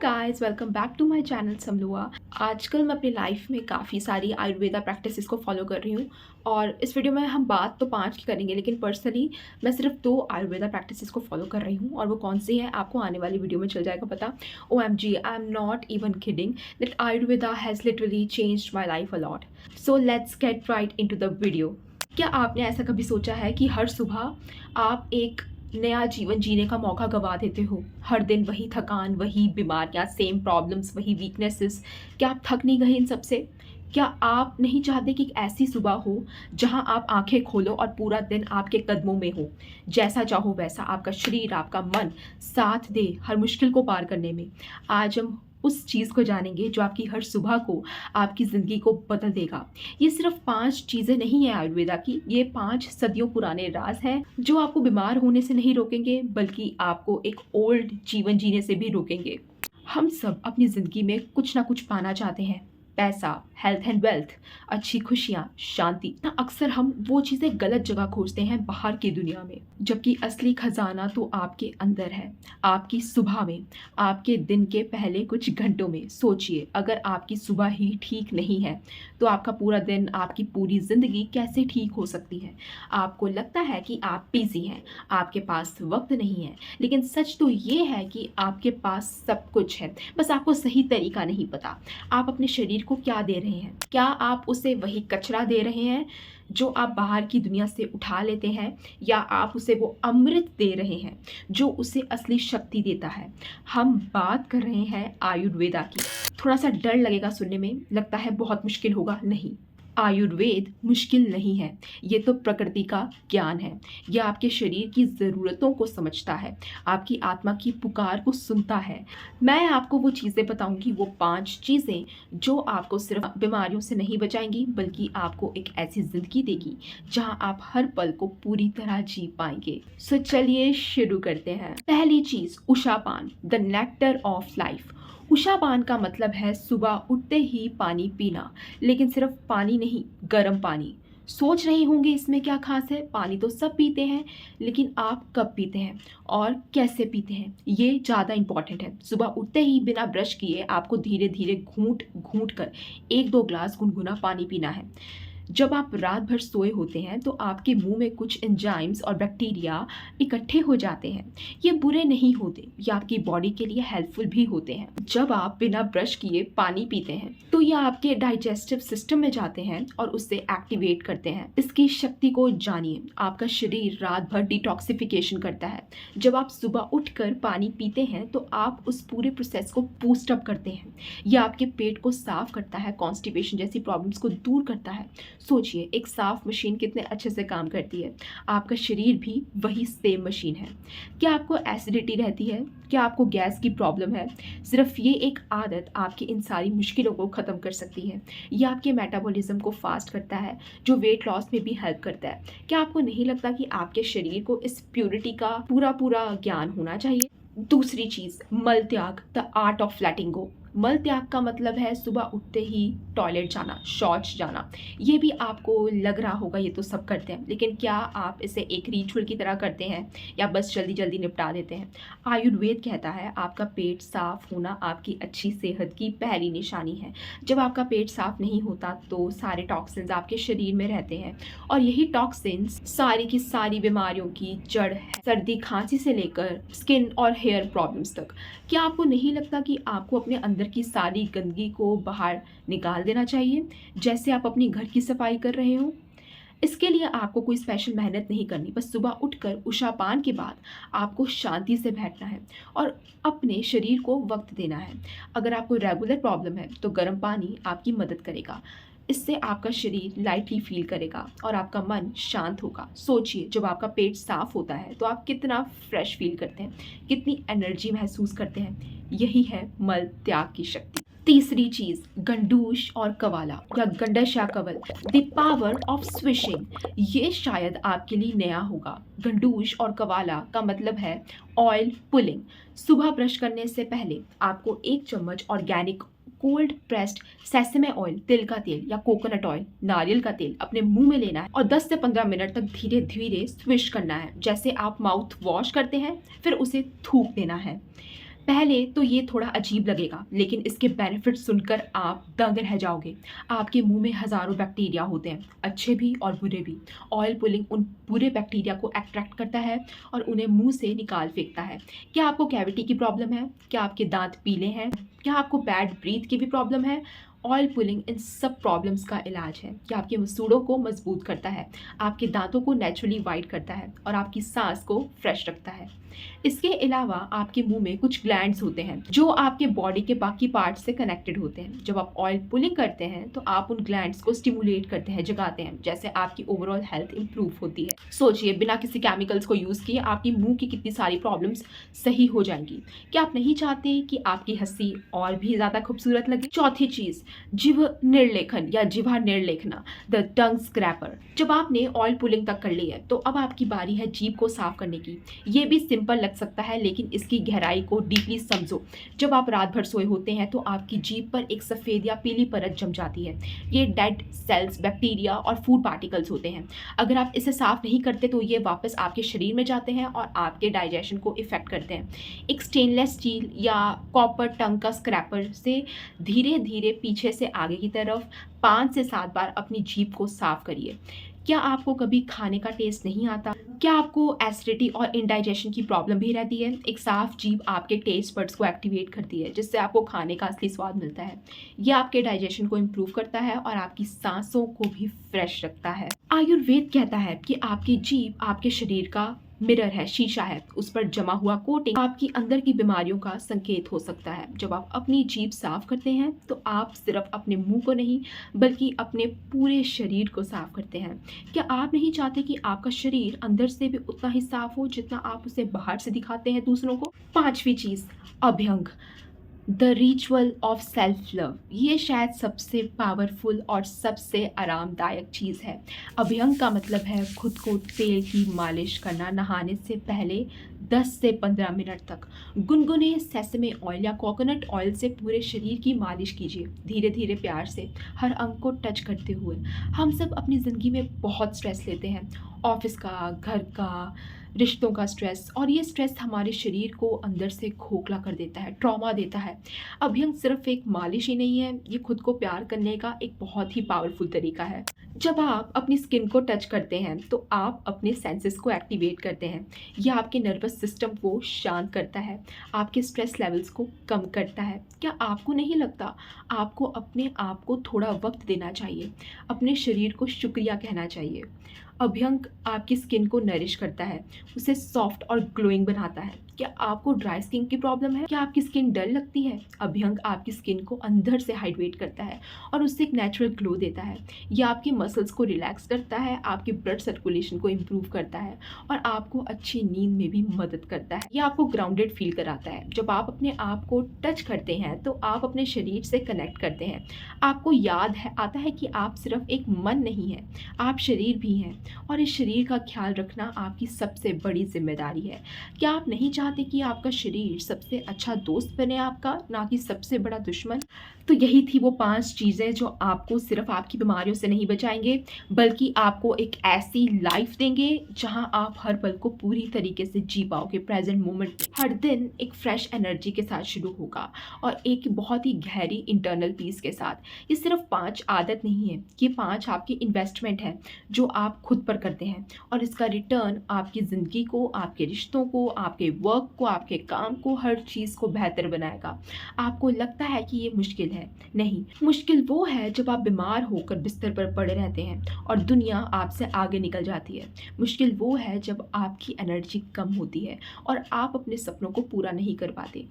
Guys welcome back to my channel Samlua. आजकल मैं अपनी लाइफ में काफ़ी सारी आयुर्वेदा प्रैक्टिसेस को फॉलो कर रही हूँ और इस वीडियो में हम बात तो 5 की करेंगे, लेकिन पर्सनली मैं सिर्फ 2 आयुर्वेदा प्रैक्टिसेस को फॉलो कर रही हूँ और वो कौन सी है आपको आने वाली वीडियो में चल जाएगा पता। OMG, I am not even kidding that Ayurveda has literally changed my life a lot. So let's get right into the video. क्या आपने ऐसा कभी सोचा है कि हर सुबह आप एक नया जीवन जीने का मौका गवा देते हो? हर दिन वही थकान, वही बीमारियां, सेम प्रॉब्लम्स, वही वीकनेसेस। क्या आप थक नहीं गए इन सब से? क्या आप नहीं चाहते कि एक ऐसी सुबह हो जहां आप आंखें खोलो और पूरा दिन आपके कदमों में हो, जैसा चाहो वैसा आपका शरीर, आपका मन साथ दे हर मुश्किल को पार करने में? आज हम उस चीज़ को जानेंगे जो आपकी हर सुबह को, आपकी ज़िंदगी को बदल देगा। ये सिर्फ 5 चीज़ें नहीं हैं आयुर्वेदा की, ये 5 सदियों पुराने राज हैं जो आपको बीमार होने से नहीं रोकेंगे, बल्कि आपको एक ओल्ड जीवन जीने से भी रोकेंगे। हम सब अपनी ज़िंदगी में कुछ ना कुछ पाना चाहते हैं। पैसा, हेल्थ एंड वेल्थ, अच्छी खुशियाँ, शांति। ना अक्सर हम वो चीज़ें गलत जगह खोजते हैं बाहर की दुनिया में, जबकि असली खजाना तो आपके अंदर है, आपकी सुबह में, आपके दिन के पहले कुछ घंटों में। सोचिए, अगर आपकी सुबह ही ठीक नहीं है तो आपका पूरा दिन, आपकी पूरी ज़िंदगी कैसे ठीक हो सकती है? आपको लगता है कि आप बिजी हैं, आपके पास वक्त नहीं है, लेकिन सच तो ये है कि आपके पास सब कुछ है, बस आपको सही तरीका नहीं पता। आप अपने शरीर को क्या दे रहे हैं? क्या आप उसे वही कचरा दे रहे हैं जो आप बाहर की दुनिया से उठा लेते हैं, या आप उसे वो अमृत दे रहे हैं जो उसे असली शक्ति देता है? हम बात कर रहे हैं आयुर्वेदा की। थोड़ा सा डर लगेगा सुनने में, लगता है बहुत मुश्किल होगा। नहीं, आयुर्वेद मुश्किल नहीं है। ये तो प्रकृति का ज्ञान है। यह आपके शरीर की ज़रूरतों को समझता है, आपकी आत्मा की पुकार को सुनता है। मैं आपको वो चीज़ें बताऊंगी, वो 5 चीज़ें जो आपको सिर्फ बीमारियों से नहीं बचाएंगी, बल्कि आपको एक ऐसी ज़िंदगी देगी जहां आप हर पल को पूरी तरह जी पाएंगे। सो चलिए शुरू करते हैं। पहली चीज़, उषापान, द नेक्टर ऑफ लाइफ। उषापान का मतलब है सुबह उठते ही पानी पीना, लेकिन सिर्फ पानी नहीं, गर्म पानी। सोच रहे होंगे इसमें क्या खास है? पानी तो सब पीते हैं, लेकिन आप कब पीते हैं और कैसे पीते हैं, ये ज़्यादा इंपॉर्टेंट है। सुबह उठते ही बिना ब्रश किए आपको धीरे धीरे घूंट घूंट कर 1-2 ग्लास गुनगुना पानी पीना है। जब आप रात भर सोए होते हैं तो आपके मुंह में कुछ एंजाइम्स और बैक्टीरिया इकट्ठे हो जाते हैं। ये बुरे नहीं होते, ये आपकी बॉडी के लिए हेल्पफुल भी होते हैं। जब आप बिना ब्रश किए पानी पीते हैं तो ये आपके डाइजेस्टिव सिस्टम में जाते हैं और उससे एक्टिवेट करते हैं। इसकी शक्ति को जानिए। आपका शरीर रात भर डिटॉक्सिफिकेशन करता है। जब आप सुबह उठकर पानी पीते हैं तो आप उस पूरे प्रोसेस को बूस्ट अप करते हैं। यह आपके पेट को साफ करता है, कॉन्स्टिपेशन जैसी प्रॉब्लम्स को दूर करता है। सोचिए, एक साफ मशीन कितने अच्छे से काम करती है, आपका शरीर भी वही सेम मशीन है। क्या आपको एसिडिटी रहती है? क्या आपको गैस की प्रॉब्लम है? सिर्फ ये एक आदत आपकी इन सारी मुश्किलों को ख़त्म कर सकती है। ये आपके मेटाबॉलिज्म को फास्ट करता है, जो वेट लॉस में भी हेल्प करता है। क्या आपको नहीं लगता कि आपके शरीर को इस प्योरिटी का पूरा पूरा ज्ञान होना चाहिए? दूसरी चीज़, मल त्याग, द आर्ट ऑफ लेटिंग गो। मल त्याग का मतलब है सुबह उठते ही टॉयलेट जाना, शौच जाना। ये भी आपको लग रहा होगा ये तो सब करते हैं, लेकिन क्या आप इसे एक रिचुअल की तरह करते हैं या बस जल्दी जल्दी निपटा देते हैं? आयुर्वेद कहता है आपका पेट साफ होना आपकी अच्छी सेहत की पहली निशानी है। जब आपका पेट साफ नहीं होता तो सारे टॉक्सिन्स आपके शरीर में रहते हैं और यही टॉक्सिन्स सारी की सारी बीमारियों की जड़ है, सर्दी खांसी से लेकर स्किन और हेयर प्रॉब्लम्स तक। क्या आपको नहीं लगता कि आपको अपने अंदर की सारी गंदगी को बाहर निकाल देना चाहिए, जैसे आप अपनी घर की सफाई कर रहे हो? इसके लिए आपको कोई स्पेशल मेहनत नहीं करनी, बस सुबह उठकर उषापान के बाद आपको शांति से बैठना है और अपने शरीर को वक्त देना है। अगर आपको रेगुलर प्रॉब्लम है तो गर्म पानी आपकी मदद करेगा। इससे आपका शरीर लाइटली फील करेगा और आपका मन शांत होगा। सोचिए, जब आपका पेट साफ होता है तो आप कितना फ्रेश फील करते हैं, कितनी एनर्जी महसूस करते हैं। यही है मल त्याग की शक्ति। तीसरी चीज, गंडूश और कवाला या गंडश या कवल, द पावर ऑफ स्विशिंग। ये शायद आपके लिए नया होगा। गंडूश और कवाला का मतलब है ऑयल पुलिंग। सुबह ब्रश करने से पहले आपको 1 चम्मच organic cold pressed sesame oil, तिल का तेल या कोकोनट ऑयल, नारियल का तेल अपने मुंह में लेना है और 10 से 15 मिनट तक धीरे धीरे स्विश करना है, जैसे आप माउथ वॉश करते हैं, फिर उसे थूक देना है। पहले तो ये थोड़ा अजीब लगेगा, लेकिन इसके बेनिफिट सुनकर आप दंग रह जाओगे। आपके मुंह में हज़ारों बैक्टीरिया होते हैं, अच्छे भी और बुरे भी। ऑयल पुलिंग उन बुरे बैक्टीरिया को अट्रैक्ट करता है और उन्हें मुंह से निकाल फेंकता है। क्या आपको कैविटी की प्रॉब्लम है? क्या आपके दांत पीले हैं? क्या आपको बैड ब्रीथ की भी प्रॉब्लम है? ऑयल पुलिंग इन सब प्रॉब्लम्स का इलाज है। क्या आपके मसूड़ों को मजबूत करता है, आपके दांतों को नेचुरली वाइट करता है और आपकी सांस को फ्रेश रखता है। इसके अलावा आपके मुंह में कुछ ग्लैंड्स होते हैं जो आपके बॉडी के बाकी पार्ट्स से कनेक्टेड होते हैं। जब आप ऑयल पुलिंग करते हैं तो आप उन ग्लैंड्स को स्टिमुलेट करते हैं, जगाते हैं, जैसे आपकी ओवरऑल हेल्थ इंप्रूव होती है। सोचिए, बिना किसी केमिकल्स को यूज़ किए आपकी मुंह की कितनी सारी प्रॉब्लम्स सही हो जाएंगी। क्या आप नहीं चाहते कि आपकी हंसी और भी ज़्यादा खूबसूरत लगे? चौथी चीज़, जिह्वा निर्लेखन या जिह्वा निर्लेखना, द टंग स्क्रैपर। जब आपने ऑयल पुलिंग तक कर ली है तो अब आपकी बारी है जीभ को साफ करने की। ये भी सिंपल लग सकता है, लेकिन इसकी गहराई को डीपली समझो। जब आप रात भर सोए होते हैं तो आपकी जीभ पर एक सफ़ेद या पीली परत जम जाती है। ये डेड सेल्स, बैक्टीरिया और फूड पार्टिकल्स होते हैं। अगर आप इसे साफ नहीं करते तो ये वापस आपके शरीर में जाते हैं और आपके डाइजेशन को इफ़ेक्ट करते हैं। एक स्टेनलेस स्टील या कॉपर टंग का स्क्रैपर से धीरे धीरे पीछे से आगे की तरफ 5 से 7 बार अपनी जीभ को साफ करिए। क्या आपको कभी खाने का टेस्ट नहीं आता? क्या आपको एसिडिटी और इंडाइजेशन की प्रॉब्लम भी रहती है? एक साफ जीभ आपके टेस्ट बड्स को एक्टिवेट करती है, जिससे आपको खाने का असली स्वाद मिलता है। यह आपके डाइजेशन को इम्प्रूव करता है और आपकी सांसों को भी फ्रेश रखता है। आयुर्वेद कहता है कि आपकी जीभ आपके शरीर का मिरर है, शीशा है। उस पर जमा हुआ कोटिंग आपकी अंदर की बीमारियों का संकेत हो सकता है। जब आप अपनी जीभ साफ करते हैं तो आप सिर्फ अपने मुंह को नहीं बल्कि अपने पूरे शरीर को साफ करते हैं। क्या आप नहीं चाहते कि आपका शरीर अंदर से भी उतना ही साफ हो जितना आप उसे बाहर से दिखाते हैं दूसरों को? पांचवी चीज, अभ्यंग, the ritual of self love. ये शायद सबसे पावरफुल और सबसे आरामदायक चीज़ है। अभ्यंग का मतलब है खुद को तेल की मालिश करना। नहाने से पहले 10 से 15 मिनट तक गुनगुने सेसमे ऑयल या कोकोनट ऑयल से पूरे शरीर की मालिश कीजिए, धीरे धीरे प्यार से, हर अंग को टच करते हुए। हम सब अपनी ज़िंदगी में बहुत स्ट्रेस लेते हैं, ऑफिस का, घर का, रिश्तों का स्ट्रेस, और ये स्ट्रेस हमारे शरीर को अंदर से खोखला कर देता है, ट्रॉमा देता है। अभ्यंग सिर्फ एक मालिश ही नहीं है, ये खुद को प्यार करने का एक बहुत ही पावरफुल तरीका है। जब आप अपनी स्किन को टच करते हैं तो आप अपने सेंसेस को एक्टिवेट करते हैं। यह आपके नर्वस सिस्टम को शांत करता है, आपके स्ट्रेस लेवल्स को कम करता है। क्या आपको नहीं लगता आपको अपने आप को थोड़ा वक्त देना चाहिए, अपने शरीर को शुक्रिया कहना चाहिए? अभ्यंग आपकी स्किन को नरिश करता है, उसे सॉफ्ट और ग्लोइंग बनाता है। क्या आपको ड्राई स्किन की प्रॉब्लम है? क्या आपकी स्किन डल लगती है? अभ्यंग आपकी स्किन को अंदर से हाइड्रेट करता है और उससे एक नेचुरल ग्लो देता है। यह आपके मसल्स को रिलैक्स करता है, आपके ब्लड सर्कुलेशन को इम्प्रूव करता है और आपको अच्छी नींद में भी मदद करता है। यह आपको ग्राउंडेड फील कराता है। जब आप अपने आप को टच करते हैं तो आप अपने शरीर से कनेक्ट करते हैं। आपको याद है आता है कि आप सिर्फ एक मन नहीं है, आप शरीर भी हैं और इस शरीर का ख्याल रखना आपकी सबसे बड़ी जिम्मेदारी है। क्या आप नहीं चाहते कि आपका शरीर सबसे अच्छा दोस्त बने आपका, ना कि सबसे बड़ा दुश्मन? तो यही थी वो 5 चीज़ें जो आपको सिर्फ आपकी बीमारियों से नहीं बचाएंगे, बल्कि आपको एक ऐसी लाइफ देंगे जहां आप हर पल को पूरी तरीके से जी पाओगे, प्रेजेंट मोमेंट। हर दिन एक फ्रेश एनर्जी के साथ शुरू होगा और एक बहुत ही गहरी इंटरनल पीस के साथ। ये सिर्फ 5 आदत नहीं है, ये 5 आपकी इन्वेस्टमेंट है जो आप खुद पर करते हैं और इसका रिटर्न आपकी ज़िंदगी को, आपके रिश्तों को, आपके वर्क को, आपके काम को, हर चीज़ को बेहतर बनाएगा। आपको लगता है कि ये मुश्किल है? नहीं, मुश्किल वो है जब आप बीमार होकर बिस्तर पर पड़े रहते हैं और दुनिया आपसे आगे निकल जाती है। मुश्किल वो है जब आपकी एनर्जी कम होती है और आप अपने सपनों को पूरा नहीं कर पाते।